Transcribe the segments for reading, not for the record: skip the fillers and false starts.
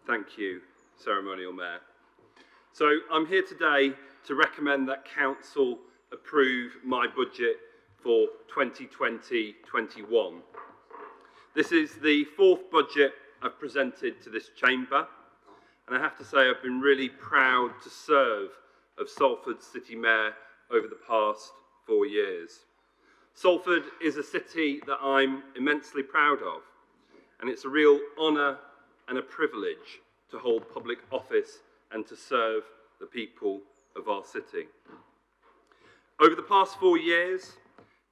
Thank you, Ceremonial Mayor. So I'm here today to recommend that Council approve my budget for 2020-21. This is the fourth budget I've presented to this chamber, and I have to say I've been really proud to serve as Salford City Mayor over the past 4 years. Salford is a city that I'm immensely proud of, and it's a real honour and a privilege to hold public office and to serve the people of our city. Over the past 4 years,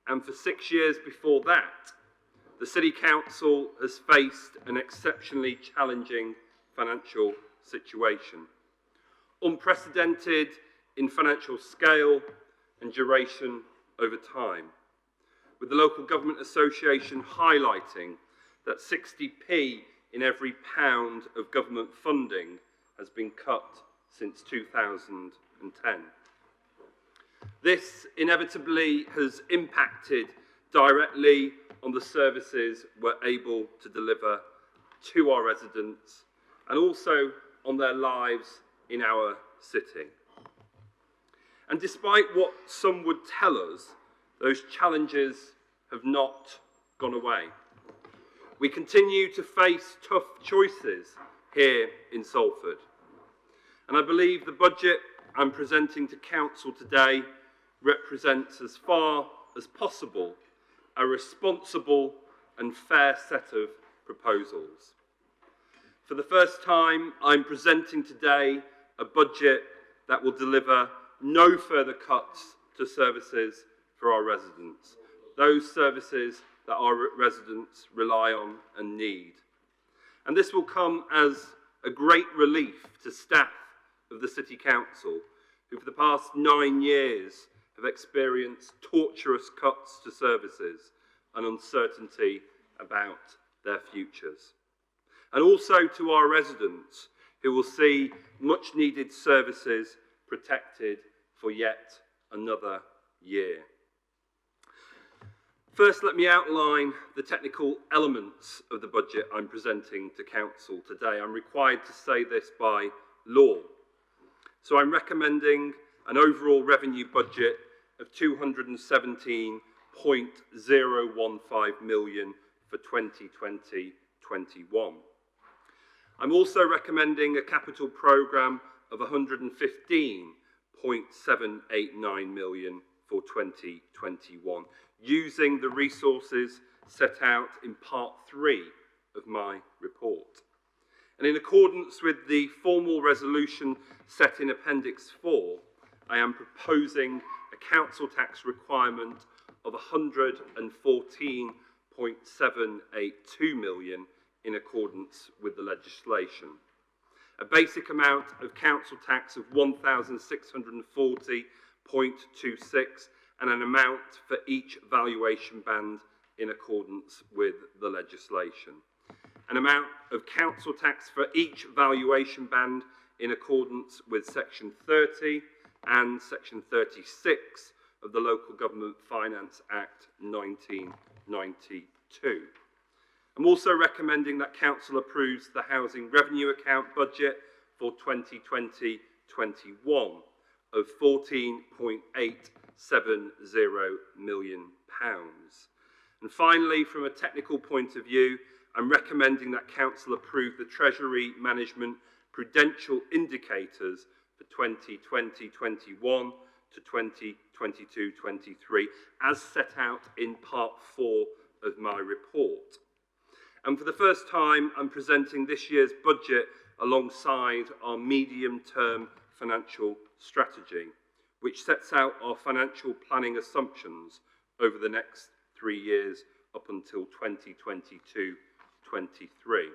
and for 6 years before that, the City Council has faced an exceptionally challenging financial situation, unprecedented in financial scale and duration over time, with the Local Government Association highlighting that 60p in every pound of government funding has been cut since 2010. This inevitably has impacted directly on the services we're able to deliver to our residents and also on their lives in our city. And despite what some would tell us, those challenges have not gone away. We continue to face tough choices here in Salford. And I believe the budget I'm presenting to Council today represents as far as possible a responsible and fair set of proposals. For the first time, I'm presenting today a budget that will deliver no further cuts to services for our residents, those services that our residents rely on and need. And this will come as a great relief to staff of the City Council, who for the past 9 years have experienced torturous cuts to services and uncertainty about their futures. And also to our residents, who will see much needed services protected for yet another year. First, let me outline the technical elements of the budget I'm presenting to Council today. I'm required to say this by law. So I'm recommending an overall revenue budget of £217.015 million for 2020-21. I'm also recommending a capital programme of £115.789 million for 2021, using the resources set out in Part 3 of my report. And in accordance with the formal resolution set in Appendix 4, I am proposing a council tax requirement of £114.782 million in accordance with the legislation. A basic amount of council tax of £1,640.26 and an amount for each valuation band in accordance with the legislation. An amount of council tax for each valuation band in accordance with Section 30 and Section 36 of the Local Government Finance Act 1992. I'm also recommending that Council approves the Housing Revenue Account budget for 2020-21 of £14.870 million. And finally, from a technical point of view, I'm recommending that Council approve the Treasury Management Prudential Indicators for 2020-21 to 2022-23, as set out in Part 4 of my report. And for the first time, I'm presenting this year's budget alongside our medium-term financial strategy, which sets out our financial planning assumptions over the next 3 years up until 2022-23,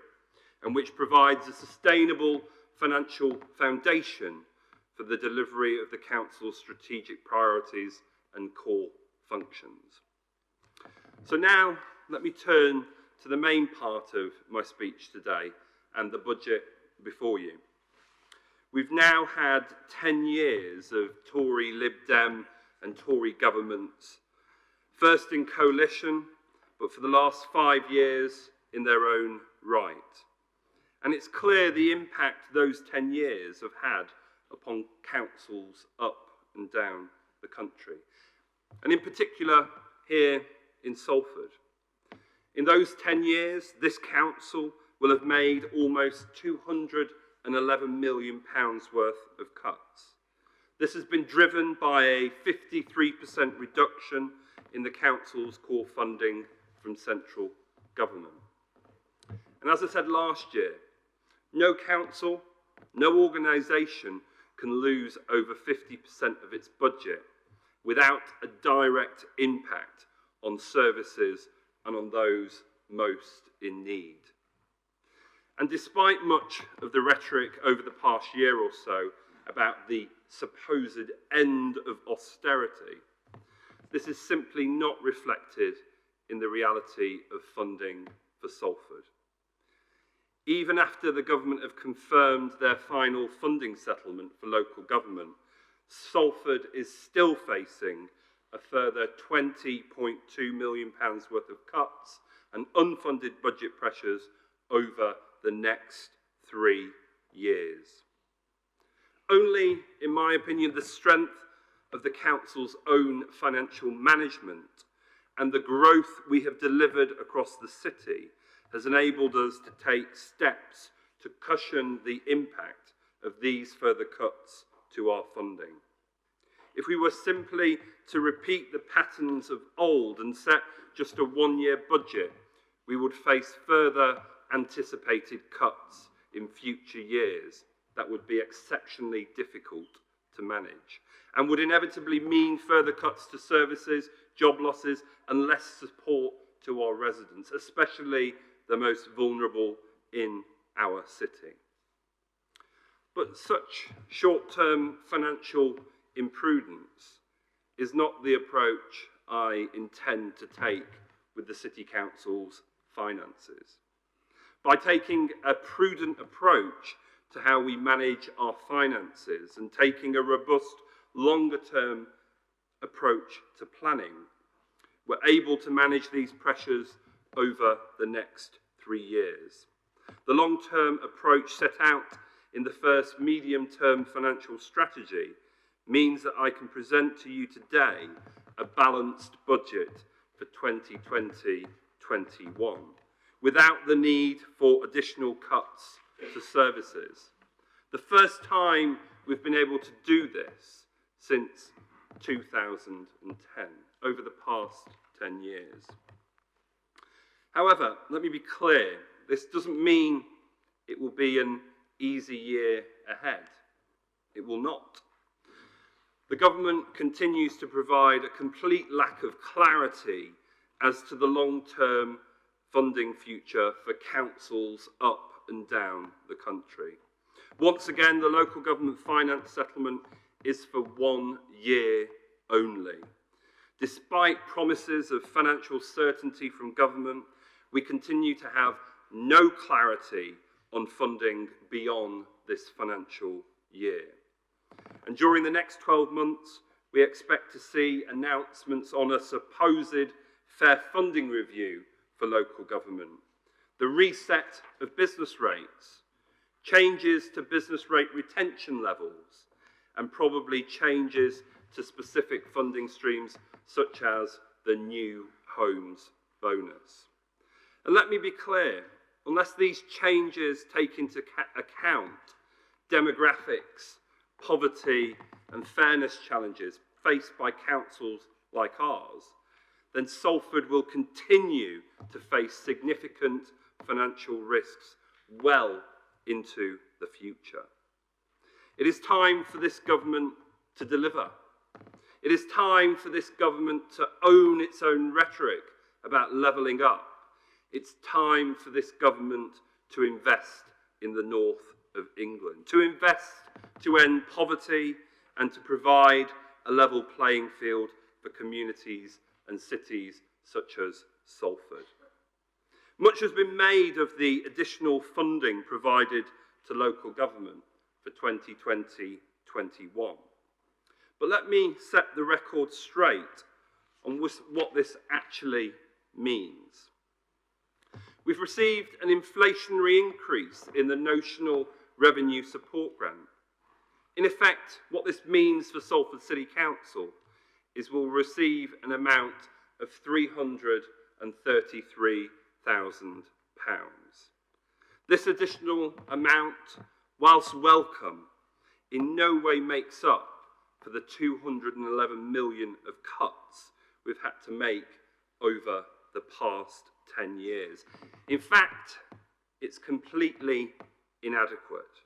and which provides a sustainable financial foundation for the delivery of the Council's strategic priorities and core functions. So now, let me turn to the main part of my speech today and the budget before you. We've now had 10 years of Tory, Lib Dem and Tory governments, first in coalition, but for the last 5 years in their own right. And it's clear the impact those 10 years have had upon councils up and down the country. And in particular, here in Salford. In those 10 years, this council will have made almost £211 million worth of cuts. This has been driven by a 53% reduction in the council's core funding from central government. And as I said last year, no council, no organisation can lose over 50% of its budget without a direct impact on services and on those most in need. And despite much of the rhetoric over the past year or so about the supposed end of austerity, this is simply not reflected in the reality of funding for Salford. Even after the government have confirmed their final funding settlement for local government, Salford is still facing a further £20.2 million worth of cuts and unfunded budget pressures over the next 3 years. Only, in my opinion, the strength of the council's own financial management and the growth we have delivered across the city has enabled us to take steps to cushion the impact of these further cuts to our funding. If we were simply to repeat the patterns of old and set just a one-year budget, we would face further anticipated cuts in future years that would be exceptionally difficult to manage and would inevitably mean further cuts to services, job losses, and less support to our residents, especially the most vulnerable in our city. But such short-term financial imprudence is not the approach I intend to take with the City Council's finances. By taking a prudent approach to how we manage our finances and taking a robust, longer-term approach to planning, we're able to manage these pressures over the next 3 years. The long-term approach set out in the first medium-term financial strategy means that I can present to you today a balanced budget for 2020-21 without the need for additional cuts to services. The first time we've been able to do this since 2010, over the past 10 years. However, let me be clear, this doesn't mean it will be an easy year ahead. It will not. The government continues to provide a complete lack of clarity as to the long-term funding future for councils up and down the country. Once again, the local government finance settlement is for 1 year only. Despite promises of financial certainty from government, we continue to have no clarity on funding beyond this financial year. And during the next 12 months, we expect to see announcements on a supposed fair funding review for local government, the reset of business rates, changes to business rate retention levels, and probably changes to specific funding streams such as the New Homes Bonus. And let me be clear, unless these changes take into account demographics, poverty and fairness challenges faced by councils like ours, then Salford will continue to face significant financial risks well into the future. It is time for this government to deliver. It is time for this government to own its own rhetoric about levelling up. It's time for this government to invest in the north of England, to invest to end poverty and to provide a level playing field for communities and cities such as Salford. Much has been made of the additional funding provided to local government for 2020-21. But let me set the record straight on what this actually means. We've received an inflationary increase in the notional revenue support grant. In effect, what this means for Salford City Council is we'll receive an amount of £333,000. This additional amount, whilst welcome, in no way makes up for the 211 million of cuts we've had to make over the past 10 years. In fact, it's completely inadequate.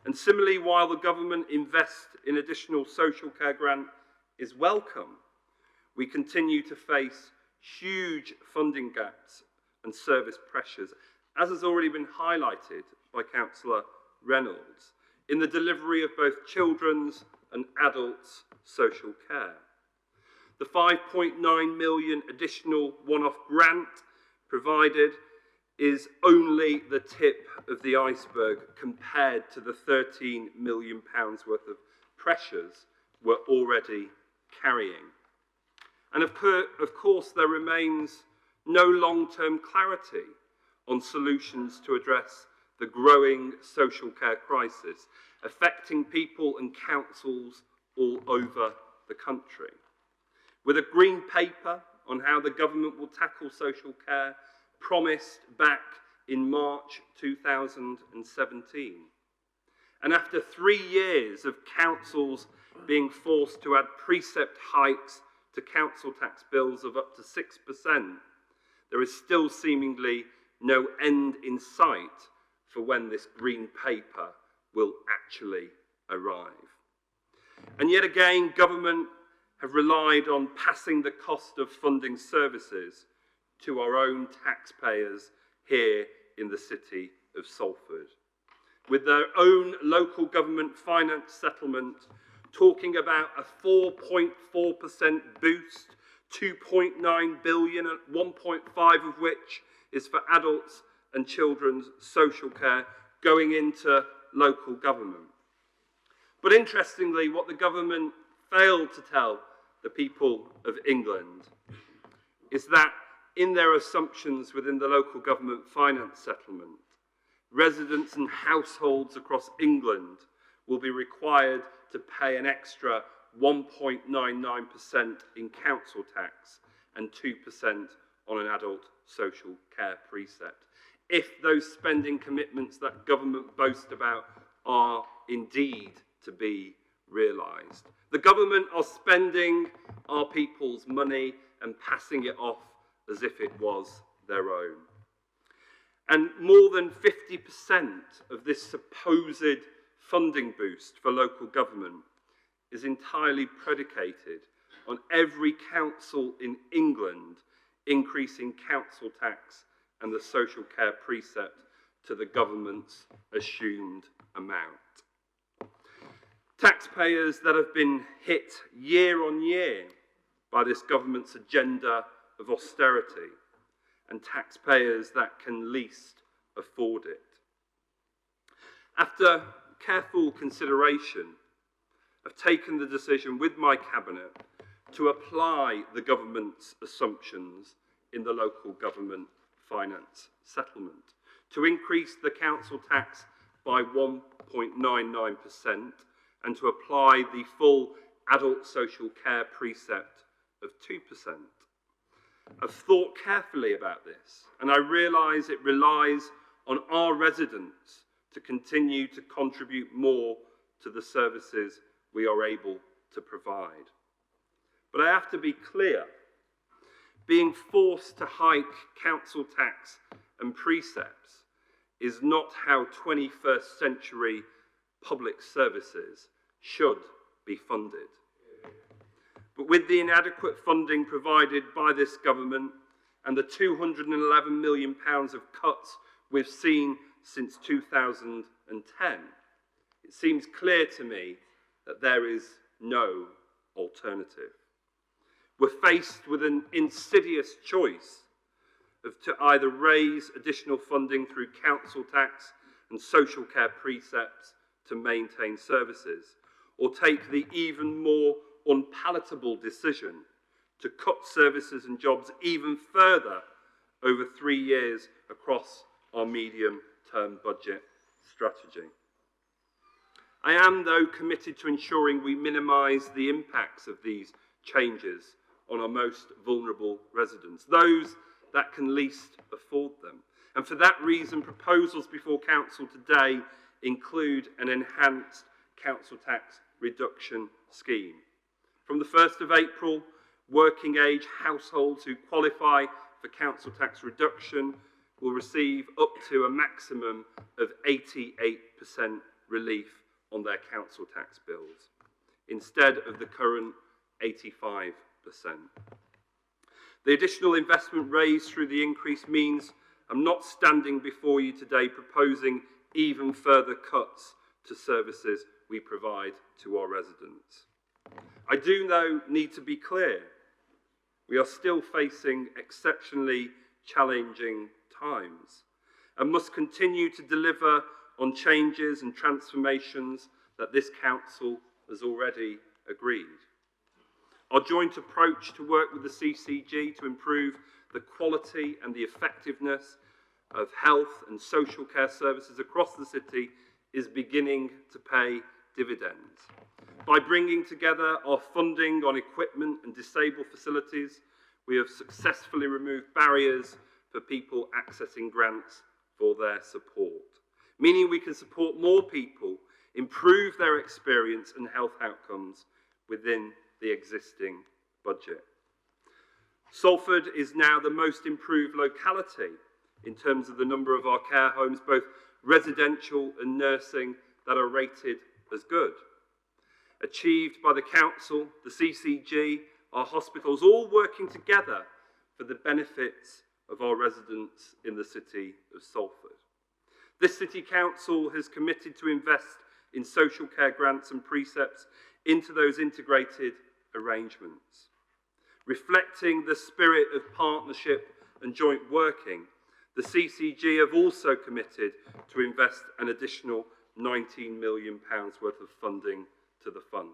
And similarly, while the government invests in additional social care grant is welcome, we continue to face huge funding gaps and service pressures, as has already been highlighted by Councillor Reynolds, in the delivery of both children's and adults' social care. The 5.9 million additional one-off grant provided is only the tip of the iceberg compared to the £13 million worth of pressures we're already carrying. And of course, there remains no long-term clarity on solutions to address the growing social care crisis affecting people and councils all over the country. With a green paper on how the government will tackle social care promised back in March 2017. And after 3 years of councils being forced to add precept hikes to council tax bills of up to 6%, there is still seemingly no end in sight for when this green paper will actually arrive. And yet again, government have relied on passing the cost of funding services to our own taxpayers here in the city of Salford, with their own local government finance settlement talking about a 4.4% boost, 2.9 billion, 1.5 of which is for adults and children's social care going into local government. But interestingly, what the government failed to tell the people of England is that in their assumptions within the local government finance settlement, residents and households across England will be required to pay an extra 1.99% in council tax and 2% on an adult social care precept, if those spending commitments that government boast about are indeed to be realised. The government are spending our people's money and passing it off as if it was their own. And more than 50% of this supposed funding boost for local government is entirely predicated on every council in England increasing council tax and the social care precept to the government's assumed amount. Taxpayers that have been hit year on year by this government's agenda of austerity, and taxpayers that can least afford it. After careful consideration, I've taken the decision with my cabinet to apply the government's assumptions in the local government finance settlement, to increase the council tax by 1.99% and to apply the full adult social care precept of 2%. I've thought carefully about this, and I realise it relies on our residents to continue to contribute more to the services we are able to provide. But I have to be clear, being forced to hike council tax and precepts is not how 21st century public services should be funded. But with the inadequate funding provided by this government and the £211 million of cuts we've seen since 2010, it seems clear to me that there is no alternative. We're faced with an insidious choice to either raise additional funding through council tax and social care precepts to maintain services, or take the even more unpalatable decision to cut services and jobs even further over 3 years across our medium-term budget strategy. I am, though, committed to ensuring we minimise the impacts of these changes on our most vulnerable residents, those that can least afford them. And for that reason, proposals before Council today include an enhanced council tax reduction scheme. From the 1st of April, working age households who qualify for council tax reduction will receive up to a maximum of 88% relief on their council tax bills, instead of the current 85%. The additional investment raised through the increase means I'm not standing before you today proposing even further cuts to services we provide to our residents. I do, though, need to be clear. We are still facing exceptionally challenging times and must continue to deliver on changes and transformations that this Council has already agreed. Our joint approach to work with the CCG to improve the quality and the effectiveness of health and social care services across the city is beginning to pay dividends. By bringing together our funding on equipment and disabled facilities, we have successfully removed barriers for people accessing grants for their support, meaning we can support more people, improve their experience and health outcomes within the existing budget. Salford is now the most improved locality in terms of the number of our care homes, both residential and nursing, that are rated as good. Achieved by the Council, the CCG, our hospitals, all working together for the benefits of our residents in the city of Salford. This City Council has committed to invest in social care grants and precepts into those integrated arrangements. Reflecting the spirit of partnership and joint working, the CCG have also committed to invest an additional £19 million worth of funding to the fund.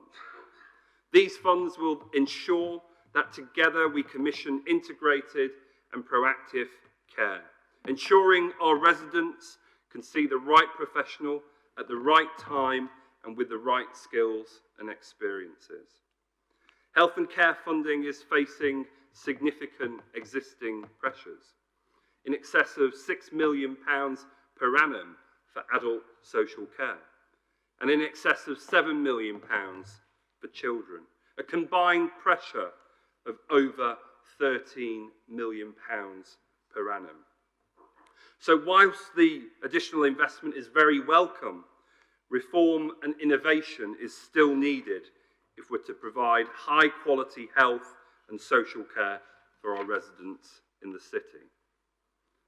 These funds will ensure that together we commission integrated and proactive care, ensuring our residents can see the right professional at the right time and with the right skills and experiences. Health and care funding is facing significant existing pressures, in excess of £6 million per annum for adult social care, and in excess of £7 million for children, a combined pressure of over £13 million per annum. So whilst the additional investment is very welcome, reform and innovation is still needed if we're to provide high quality health and social care for our residents in the city.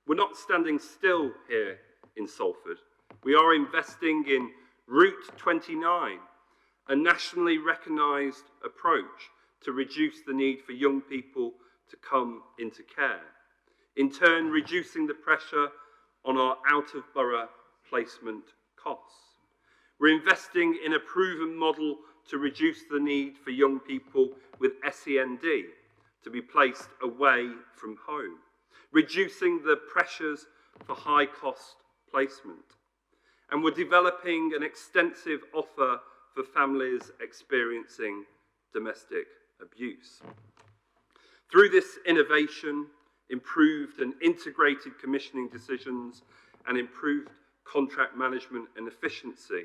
We're not standing still here in Salford. We are investing in Route 29, a nationally recognised approach to reduce the need for young people to come into care, in turn reducing the pressure on our out-of-borough placement costs. We're investing in a proven model to reduce the need for young people with SEND to be placed away from home, reducing the pressures for high-cost placement. And we're developing an extensive offer for families experiencing domestic abuse. Through this innovation, improved and integrated commissioning decisions, and improved contract management and efficiency,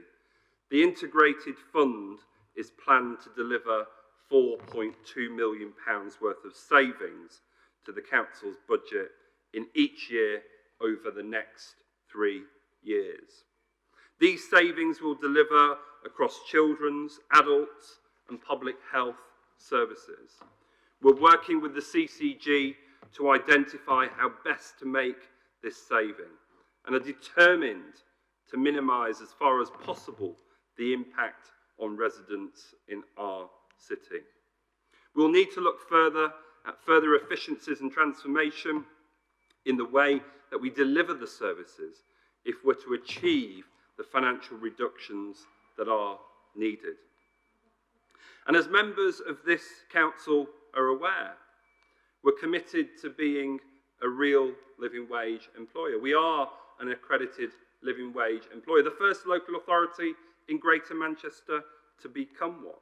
the integrated fund is planned to deliver £4.2 million worth of savings to the Council's budget in each year over the next 3 years. These savings will deliver across children's, adults, and public health services. We're working with the CCG to identify how best to make this saving and are determined to minimise as far as possible the impact on residents in our city. We'll need to look at further efficiencies and transformation in the way that we deliver the services if we're to achieve the financial reductions that are needed. And as members of this council are aware, we're committed to being a real living wage employer. We are an accredited living wage employer, the first local authority in Greater Manchester to become one.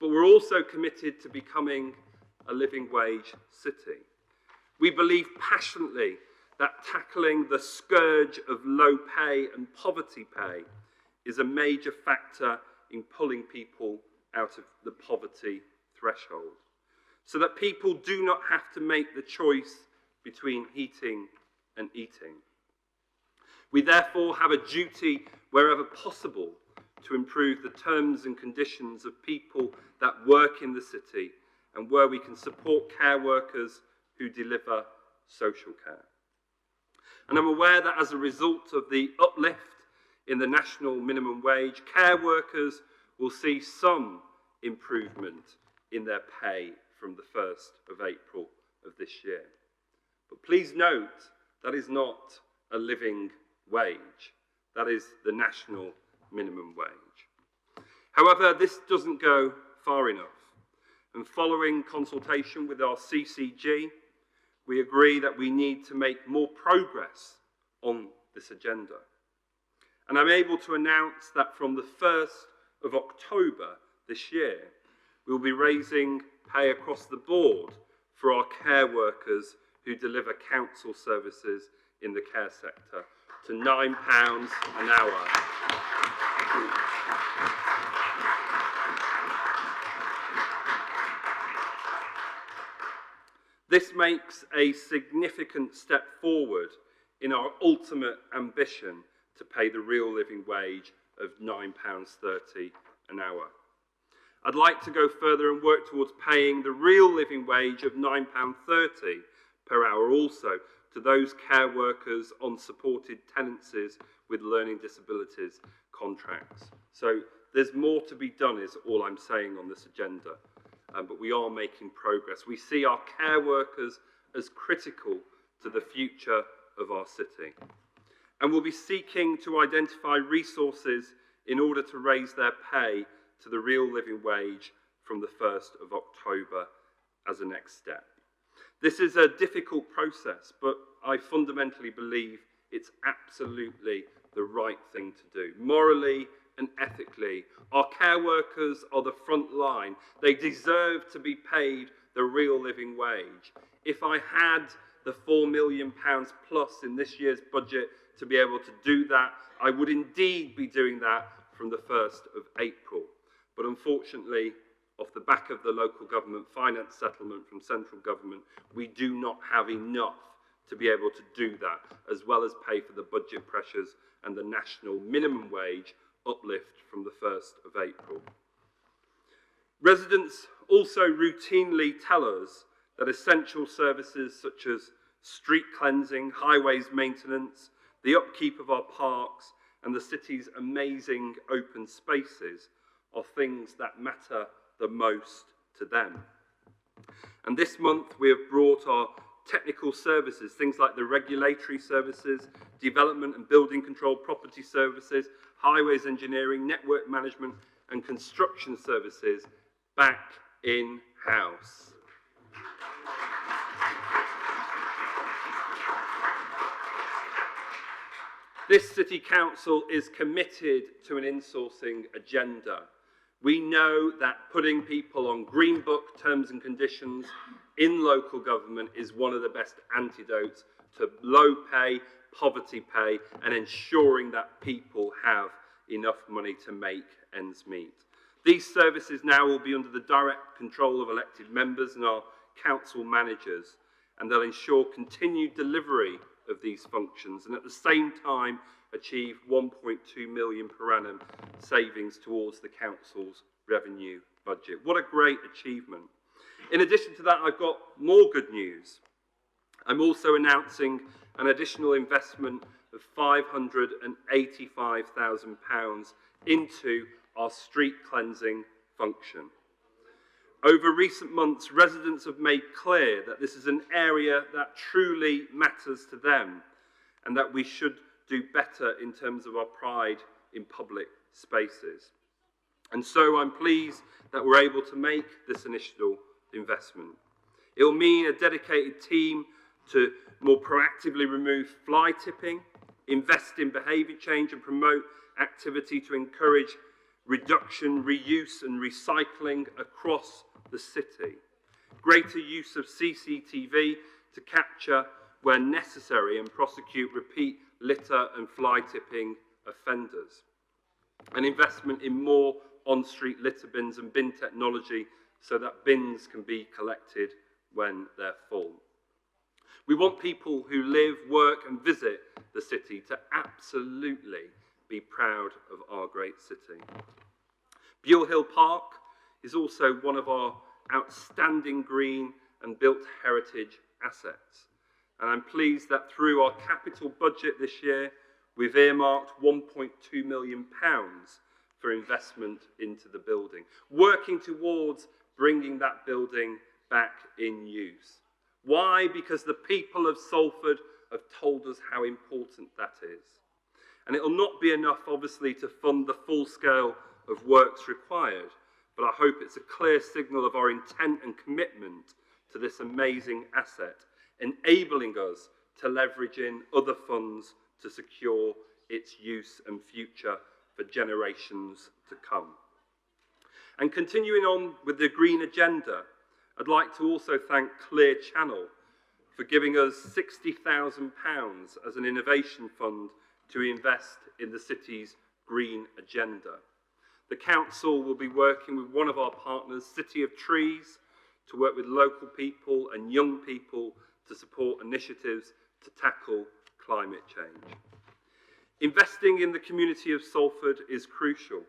But we're also committed to becoming a living wage city. We believe passionately that tackling the scourge of low pay and poverty pay is a major factor in pulling people out of the poverty threshold, so that people do not have to make the choice between heating and eating. We therefore have a duty, wherever possible, to improve the terms and conditions of people that work in the city and where we can support care workers who deliver social care. And I'm aware that as a result of the uplift in the national minimum wage, care workers will see some improvement in their pay from the 1st of April of this year. But please note, that is not a living wage. That is the national minimum wage. However, this doesn't go far enough. And following consultation with our CCG, we agree that we need to make more progress on this agenda. And I'm able to announce that from the 1st of October this year, we'll be raising pay across the board for our care workers who deliver council services in the care sector to £9 an hour. This makes a significant step forward in our ultimate ambition to pay the real living wage of £9.30 an hour. I'd like to go further and work towards paying the real living wage of £9.30 per hour also to those care workers on supported tenancies with learning disabilities contracts. So there's more to be done, is all I'm saying on this agenda. But we are making progress. We see our care workers as critical to the future of our city. And we'll be seeking to identify resources in order to raise their pay to the real living wage from the 1st of October as a next step. This is a difficult process, but I fundamentally believe it's absolutely the right thing to do. Morally and ethically, our care workers are the front line. They deserve to be paid the real living wage. If I had the £4 million plus in this year's budget to be able to do that, I would indeed be doing that from the 1st of April. But unfortunately, off the back of the local government finance settlement from central government, we do not have enough to be able to do that, as well as pay for the budget pressures and the national minimum wage uplift from the 1st of April. Residents also routinely tell us that essential services such as street cleansing, highways maintenance, the upkeep of our parks and the city's amazing open spaces are things that matter the most to them. And this month we have brought our technical services, things like the regulatory services, development and building control, property services, highways engineering, network management and construction services back in-house. This City Council is committed to an insourcing agenda. We know that putting people on Green Book terms and conditions in local government is one of the best antidotes to low pay, poverty pay, and ensuring that people have enough money to make ends meet. These services now will be under the direct control of elected members and our council managers, and they'll ensure continued delivery of these functions and at the same time achieve 1.2 million per annum savings towards the council's revenue budget. What a great achievement. In addition to that, I've got more good news. I'm also announcing an additional investment of £585,000 into our street cleansing function. Over recent months, residents have made clear that this is an area that truly matters to them and that we should do better in terms of our pride in public spaces. And so I'm pleased that we're able to make this initial investment. It will mean a dedicated team to more proactively remove fly tipping, invest in behaviour change and promote activity to encourage reduction, reuse and recycling across the city. Greater use of CCTV to capture where necessary and prosecute repeat litter and fly tipping offenders. An investment in more on-street litter bins and bin technology so that bins can be collected when they're full. We want people who live, work and visit the city to absolutely be proud of our great city. Buell Hill Park is also one of our outstanding green and built heritage assets. And I'm pleased that through our capital budget this year, we've earmarked £1.2 million for investment into the building, working towards bringing that building back in use. Why? Because the people of Salford have told us how important that is. And it will not be enough, obviously, to fund the full scale of works required, but I hope it's a clear signal of our intent and commitment to this amazing asset, enabling us to leverage in other funds to secure its use and future for generations to come. And continuing on with the green agenda, I'd like to also thank Clear Channel for giving us £60,000 as an innovation fund to invest in the city's green agenda. The council will be working with one of our partners, City of Trees, to work with local people and young people to support initiatives to tackle climate change. Investing in the community of Salford is crucial.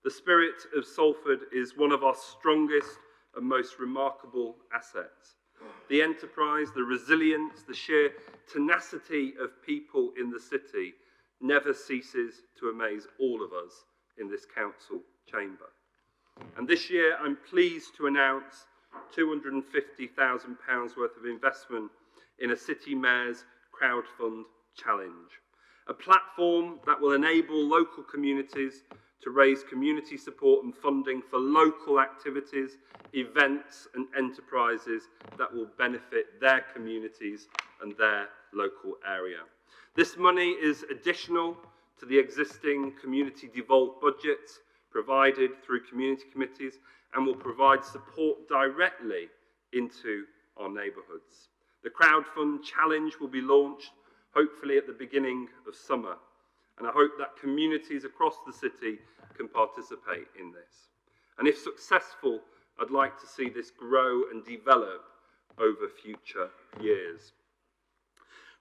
The spirit of Salford is one of our strongest and most remarkable assets. The enterprise, the resilience, the sheer tenacity of people in the city never ceases to amaze all of us in this council chamber. And this year I'm pleased to announce £250,000 worth of investment in a City Mayor's Crowdfund Challenge, a platform that will enable local communities to raise community support and funding for local activities, events and enterprises that will benefit their communities and their local area. This money is additional to the existing community devolved budgets provided through community committees and will provide support directly into our neighbourhoods. The Crowdfund Challenge will be launched hopefully at the beginning of summer, and I hope that communities across the city can participate in this. And if successful, I'd like to see this grow and develop over future years.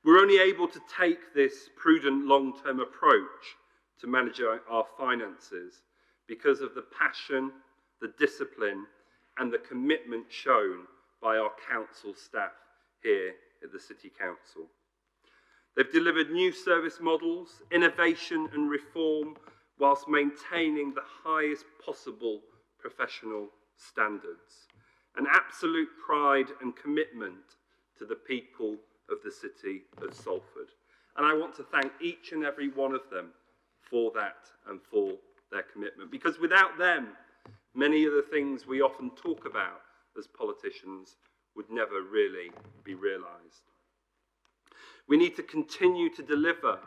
We're only able to take this prudent long-term approach to manage our finances because of the passion, the discipline and the commitment shown by our council staff here at the City Council. They've delivered new service models, innovation and reform whilst maintaining the highest possible professional standards, an absolute pride and commitment to the people of the city of Salford. And I want to thank each and every one of them for that and for their commitment, because without them, many of the things we often talk about as politicians would never really be realised. We need to continue to deliver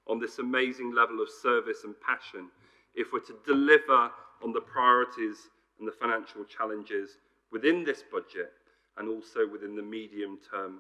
on this amazing level of service and passion if we're to deliver on the priorities and the financial challenges within this budget and also within the medium-term